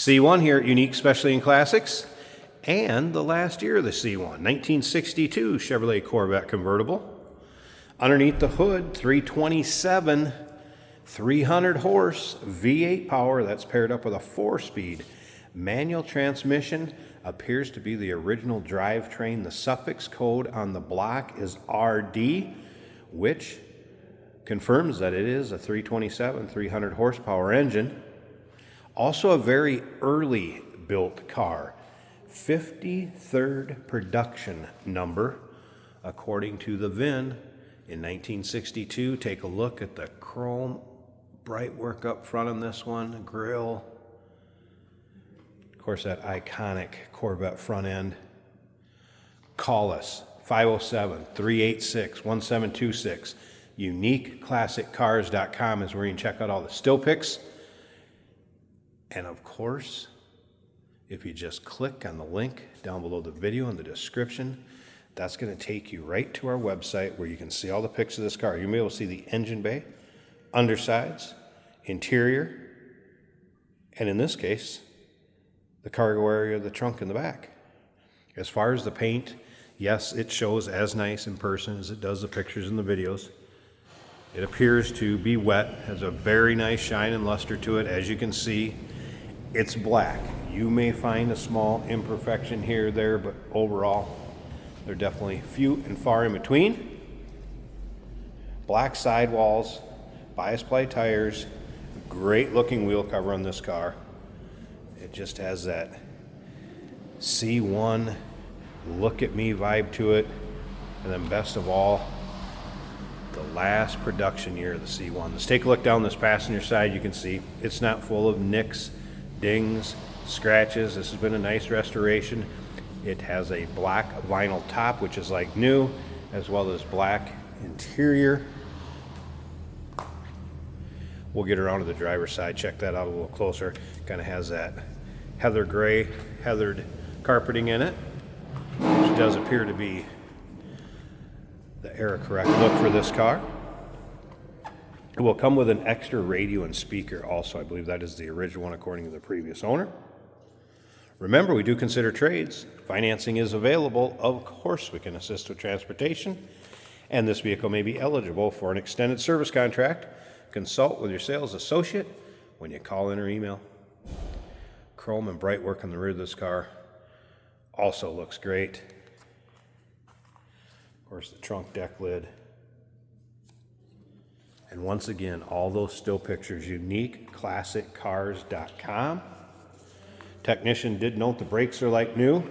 C1 here at Unique Specialty and Classics, and the last year of the C1, 1962 Chevrolet Corvette convertible. Underneath the hood, 327, 300 horse, V8 power. That's paired up with a 4-speed manual transmission. Appears to be the original drivetrain. The suffix code on the block is RD, which confirms that it is a 327, 300 horsepower engine. Also a very early built car, 53rd production number, according to the VIN in 1962. Take a look at the chrome bright work up front on this one, grille. Of course, that iconic Corvette front end. Call us, 507-386-1726. UniqueClassicCars.com is where you can check out all the still pics. And of course, if you just click on the link down below the video in the description, that's going to take you right to our website where you can see all the pics of this car. You'll be able to see the engine bay, undersides, interior, and in this case, the cargo area, the trunk in the back. As far as the paint, yes, it shows as nice in person as it does the pictures and the videos. It appears to be wet, has a very nice shine and luster to it. As you can see, it's black. You may find a small imperfection here or there, but overall, they're definitely few and far in between. Black sidewalls, bias ply tires, great looking wheel cover on this car. It just has that C1 look at me vibe to it. And then best of all, the last production year of the C1. Let's take a look down this passenger side. You can see it's not full of nicks, dings, scratches. This has been a nice restoration. It has a black vinyl top, which is like new, as well as black interior. We'll get around to the driver's side, check that out a little closer. Kind of has that heather gray, heathered carpeting in it, which does appear to be the era correct look for this car. It will come with an extra radio and speaker also. I believe that is the original one according to the previous owner. Remember, we do consider trades. Financing is available. Of course, we can assist with transportation, and this vehicle may be eligible for an extended service contract. Consult with your sales associate when you call in or email. Chrome and bright work on the rear of this car also looks great. Of course, the trunk deck lid. And once again, all those still pictures, UniqueClassicCars.com. Technician did note the brakes are like new.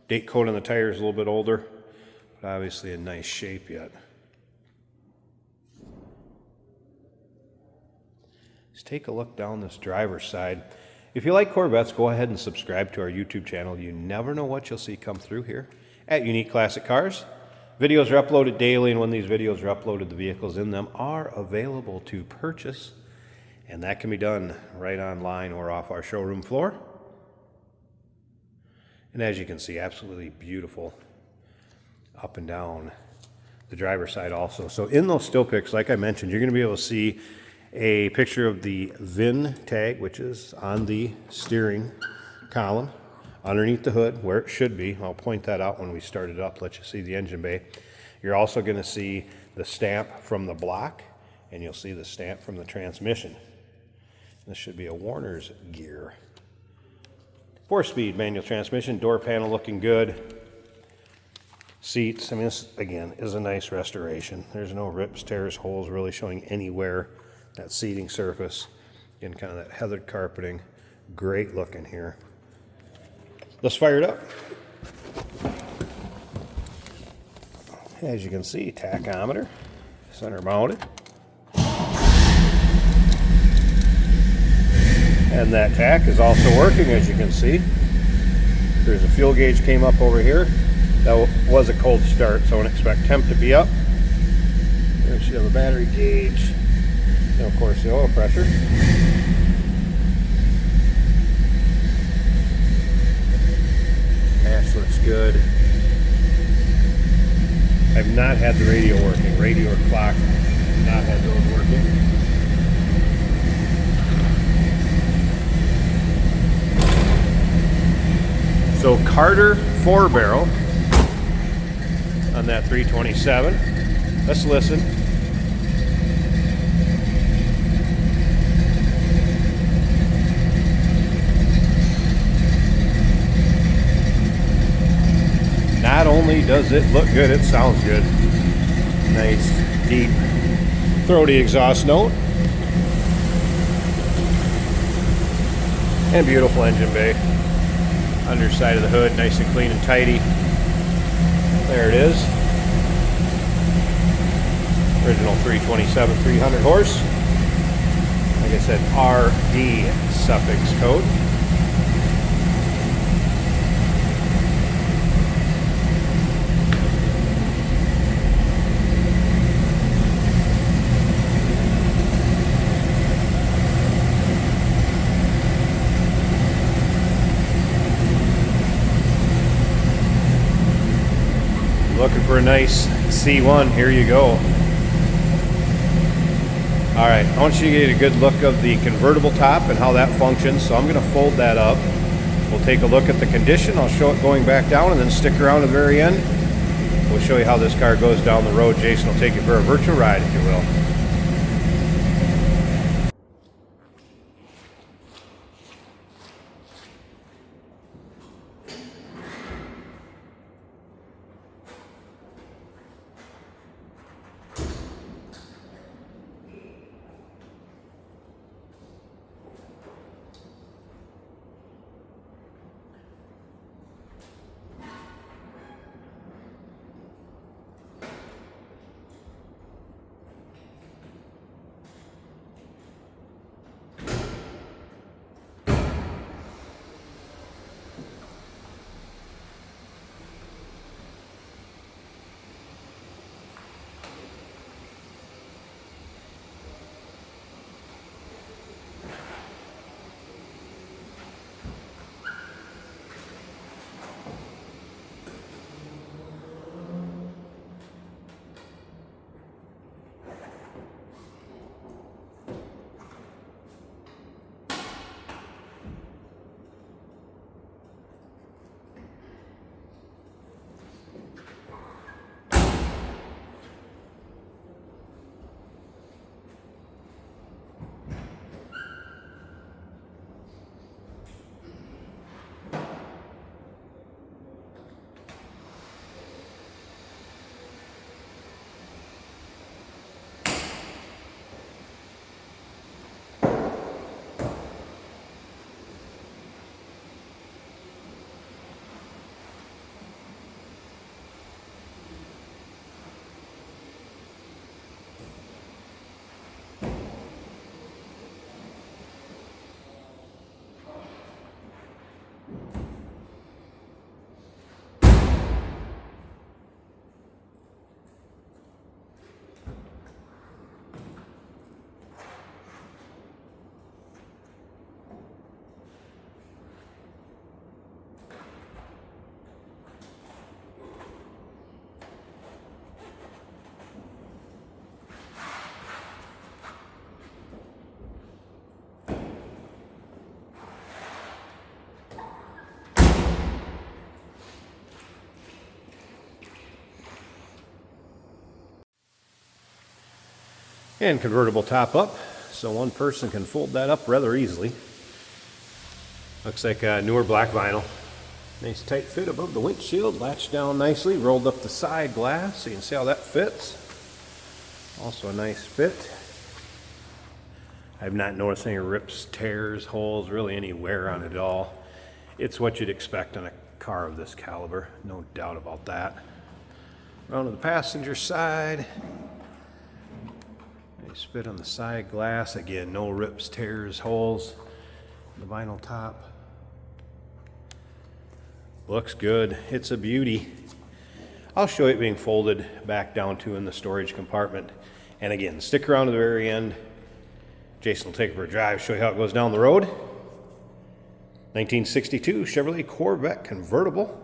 Date code on the tire is a little bit older, but obviously in nice shape yet. Let's take a look down this driver's side. If you like Corvettes, go ahead and subscribe to our YouTube channel. You never know what you'll see come through here at Unique Classic Cars. Videos are uploaded daily, and when these videos are uploaded, the vehicles in them are available to purchase, and that can be done right online or off our showroom floor. And as you can see, absolutely beautiful up and down the driver's side also. So in those still pics, like I mentioned, you're going to be able to see a picture of the VIN tag, which is on the steering column underneath the hood where it should be. I'll point that out when we start it up, let you see the engine bay. You're also going to see the stamp from the block, and you'll see the stamp from the transmission. This should be a Warner's gear. 4-speed manual transmission, door panel looking good. Seats, I mean, this again is a nice restoration. There's no rips, tears, holes really showing anywhere. That seating surface, again, kind of that heathered carpeting. Great looking here. Let's fire it up. As you can see, tachometer, center mounted. And that tack is also working, as you can see. There's a fuel gauge came up over here. That was a cold start, so I wouldn't expect temp to be up. There's you have a battery gauge. And of course the oil pressure. Dash looks good. I've not had the radio working. Radio or clock, not had those working. So Carter 4-barrel on that 327. Let's listen. Not only does it look good, it sounds good. Nice, deep, throaty exhaust note. And beautiful engine bay. Underside of the hood, nice and clean and tidy. There it is. Original 327, 300 horse. Like I said, RD suffix code. Looking for a nice C1, here you go. All right, I want you to get a good look of the convertible top and how that functions. So I'm gonna fold that up. We'll take a look at the condition. I'll show it going back down and then stick around to the very end. We'll show you how this car goes down the road. Jason will take you for a virtual ride, if you will. And convertible top up, so one person can fold that up rather easily. Looks like a newer black vinyl. Nice tight fit above the windshield, latched down nicely, rolled up the side glass so you can see how that fits. Also a nice fit. I've not noticed any rips, tears, holes, really any wear on it at all. It's what you'd expect on a car of this caliber, no doubt about that. Around to the passenger side. Nice fit on the side glass. Again, no rips, tears, holes. The vinyl top. Looks good. It's a beauty. I'll show it being folded back down to in the storage compartment. And again, stick around to the very end. Jason will take it for a drive, show you how it goes down the road. 1962 Chevrolet Corvette convertible.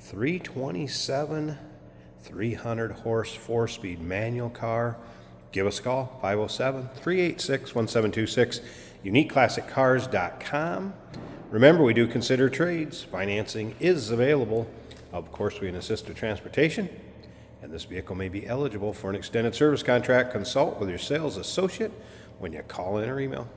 327, 300 horse, 4-speed manual car. Give us a call, 507-386-1726, uniqueclassiccars.com. Remember, we do consider trades. Financing is available. Of course, we can assist with transportation, and this vehicle may be eligible for an extended service contract. Consult with your sales associate when you call in or email.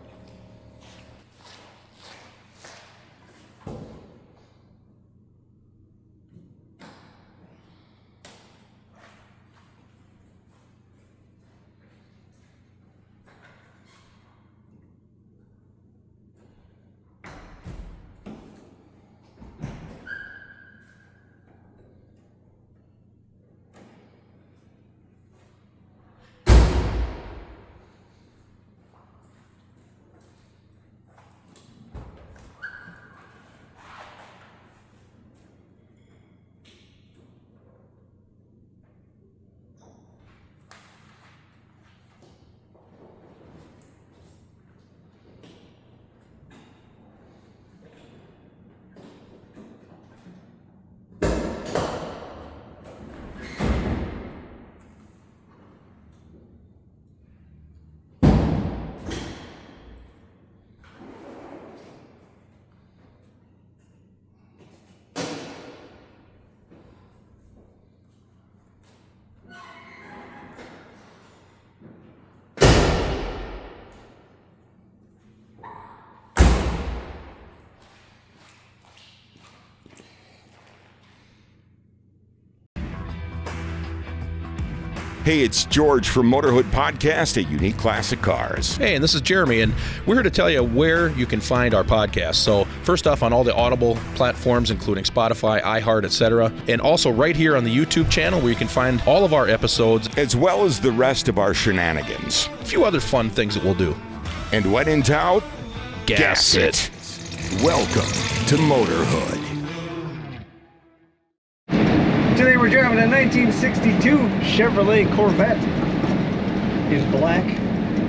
Hey, it's George from Motorhood Podcast at Unique Classic Cars. Hey, and this is Jeremy, and we're here to tell you where you can find our podcast. So first off, on all the Audible platforms, including Spotify, iHeart, etc., and also right here on the YouTube channel where you can find all of our episodes, as well as the rest of our shenanigans. A few other fun things that we'll do. And when in doubt, gas it. Welcome to Motorhood. Today we're driving a 1962 Chevrolet Corvette. It's black,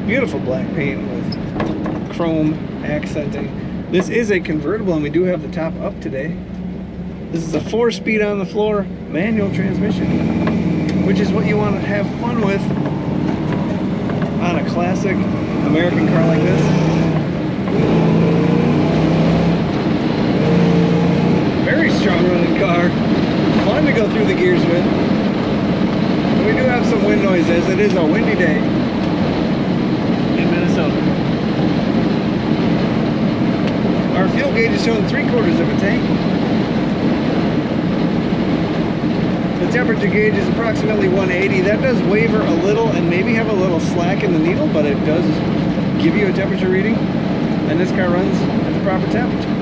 beautiful black paint with chrome accenting. This is a convertible and we do have the top up today. This is a 4-speed on the floor manual transmission, which is what you want to have fun with on a classic American car like this. Very strong running car. Fun to go through the gears with. We do have some wind noise as it is a windy day in Minnesota. Our fuel gauge is showing 3/4 of a tank. The temperature gauge is approximately 180. That does waver a little and maybe have a little slack in the needle, but it does give you a temperature reading. And this car runs at the proper temperature.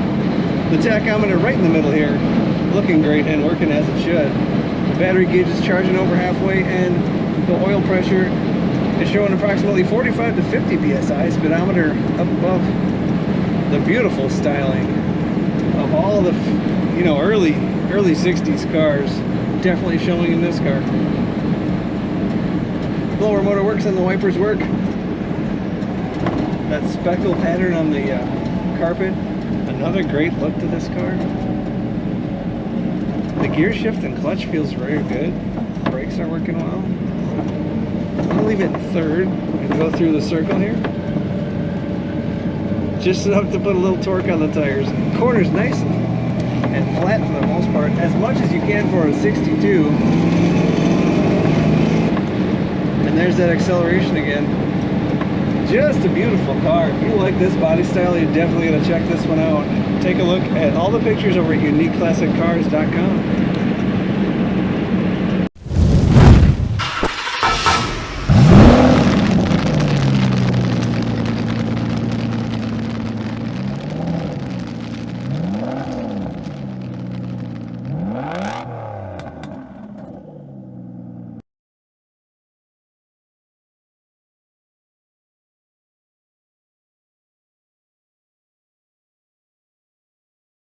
The tachometer right in the middle here, looking great and working as it should. The battery gauge is charging over halfway and the oil pressure is showing approximately 45 to 50 psi. Speedometer up above. The beautiful styling of all the, early 60s cars definitely showing in this car. Blower motor works and the wipers work. That speckle pattern on the carpet, another great look to this car. The gear shift and clutch feels very good. Brakes are working well. I'll leave it in third and go through the circle here. Just enough to put a little torque on the tires. Corner's nice and flat for the most part, as much as you can for a 62. And there's that acceleration again. Just a beautiful car. If you like this body style, you're definitely going to check this one out. Take a look at all the pictures over at uniqueclassiccars.com.